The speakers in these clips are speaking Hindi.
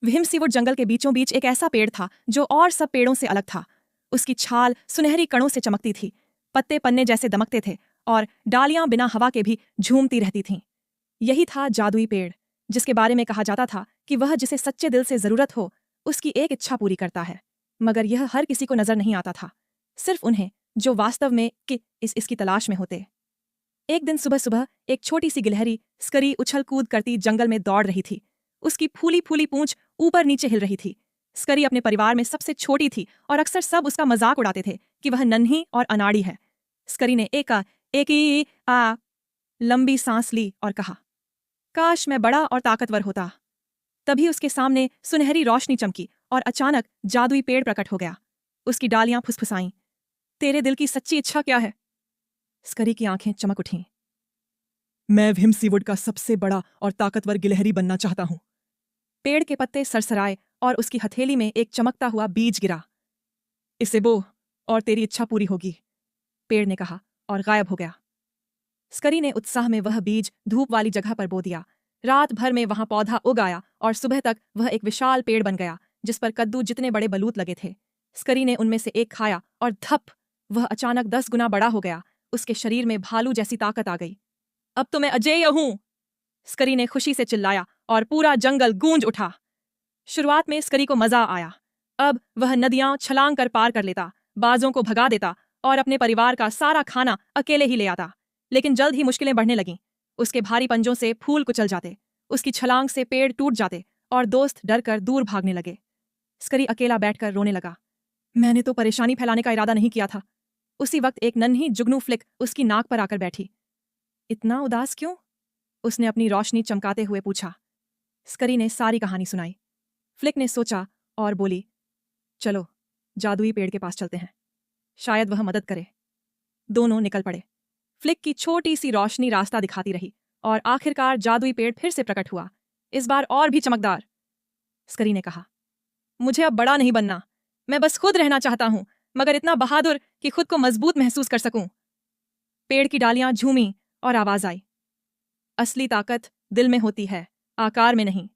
विहिमसीवुड जंगल के बीचों बीच एक ऐसा पेड़ था जो और सब पेड़ों से अलग था। उसकी छाल सुनहरी कणों से चमकती थी, पत्ते पन्ने जैसे दमकते थे और डालियां बिना हवा के भी झूमती रहती थीं। यही था जादुई पेड़, जिसके बारे में कहा जाता था कि वह जिसे सच्चे दिल से जरूरत हो उसकी एक इच्छा पूरी करता है। मगर यह हर किसी को नजर नहीं आता था, सिर्फ उन्हें जो वास्तव में इसकी तलाश में होते। एक दिन सुबह सुबह एक छोटी सी गिलहरी स्करी उछल कूद करती जंगल में दौड़ रही थी। उसकी फूली फूली पूंछ ऊपर नीचे हिल रही थी। स्करी अपने परिवार में सबसे छोटी थी और अक्सर सब उसका मजाक उड़ाते थे कि वह नन्ही और अनाड़ी है। स्करी ने एक लंबी सांस ली और कहा, काश मैं बड़ा और ताकतवर होता। तभी उसके सामने सुनहरी रोशनी चमकी और अचानक जादुई पेड़ प्रकट हो गया। उसकी डालियां फुसफुसाईं। तेरे दिल की सच्ची इच्छा क्या है? स्करी की आंखें चमक उठीं। मैं विहिमसीवुड का सबसे बड़ा और ताकतवर गिलहरी बनना चाहता हूं। पेड़ के पत्ते सरसराए और उसकी हथेली में एक चमकता हुआ बीज गिरा। इसे बो और तेरी इच्छा पूरी होगी, पेड़ ने कहा और गायब हो गया। स्करी ने उत्साह में वह बीज धूप वाली जगह पर बो दिया। रात भर में वहां पौधा उग आया और सुबह तक वह एक विशाल पेड़ बन गया जिस पर कद्दू जितने बड़े बलूत लगे थे। स्करी ने उनमें से एक खाया और धप, वह अचानक 10 गुना बड़ा हो गया। उसके शरीर में भालू जैसी ताकत आ गई। अब तो मैं अजेय हूं, स्करी ने खुशी से चिल्लाया और पूरा जंगल गूंज उठा। शुरुआत में स्करी को मजा आया। अब वह नदियां छलांग कर पार कर लेता, बाजों को भगा देता और अपने परिवार का सारा खाना अकेले ही ले आता। लेकिन जल्द ही मुश्किलें बढ़ने लगीं। उसके भारी पंजों से फूल कुचल जाते, उसकी छलांग से पेड़ टूट जाते और दोस्त डर कर दूर भागने लगे। स्करी अकेला बैठकर रोने लगा। मैंने तो परेशानी फैलाने का इरादा नहीं किया था। उसी वक्त एक नन्ही जुगनू फ्लिक उसकी नाक पर आकर बैठी। इतना उदास क्यों? उसने अपनी रोशनी चमकाते हुए पूछा। स्करी ने सारी कहानी सुनाई। फ्लिक ने सोचा और बोली, चलो जादुई पेड़ के पास चलते हैं, शायद वह मदद करे। दोनों निकल पड़े। फ्लिक की छोटी सी रोशनी रास्ता दिखाती रही और आखिरकार जादुई पेड़ फिर से प्रकट हुआ, इस बार और भी चमकदार। स्करी ने कहा, मुझे अब बड़ा नहीं बनना, मैं बस खुद रहना चाहता हूं, मगर इतना बहादुर कि खुद को मजबूत महसूस कर सकूं। पेड़ की डालियां झूमी और आवाज आई, असली ताकत दिल में होती है, आकार में नहीं।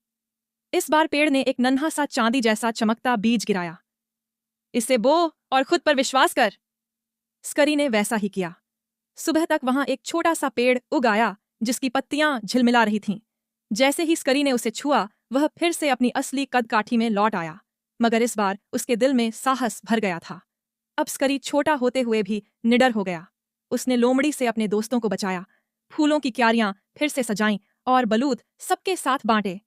इस बार पेड़ ने एक नन्हा सा चांदी जैसा चमकता बीज गिराया। इसे बो और खुद पर विश्वास कर। स्करी ने वैसा ही किया। सुबह तक वहां एक छोटा सा पेड़ उग आया जिसकी पत्तियां झिलमिला रही थीं। जैसे ही स्करी ने उसे छुआ, वह फिर से अपनी असली कद काठी में लौट आया, मगर इस बार उसके दिल में साहस भर गया था। अब स्करी छोटा होते हुए भी निडर हो गया। उसने लोमड़ी से अपने दोस्तों को बचाया, फूलों की क्यारियां फिर से सजाईं और बलूत सबके साथ बांटे।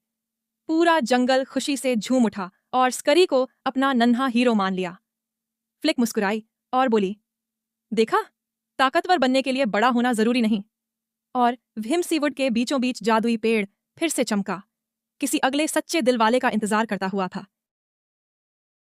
पूरा जंगल खुशी से झूम उठा और स्करी को अपना नन्हा हीरो मान लिया। फ्लिक मुस्कुराई और बोली, देखा, ताकतवर बनने के लिए बड़ा होना जरूरी नहीं। और विहिमसीवुड के बीचों बीच जादुई पेड़ फिर से चमका, किसी अगले सच्चे दिल वाले का इंतजार करता हुआ था।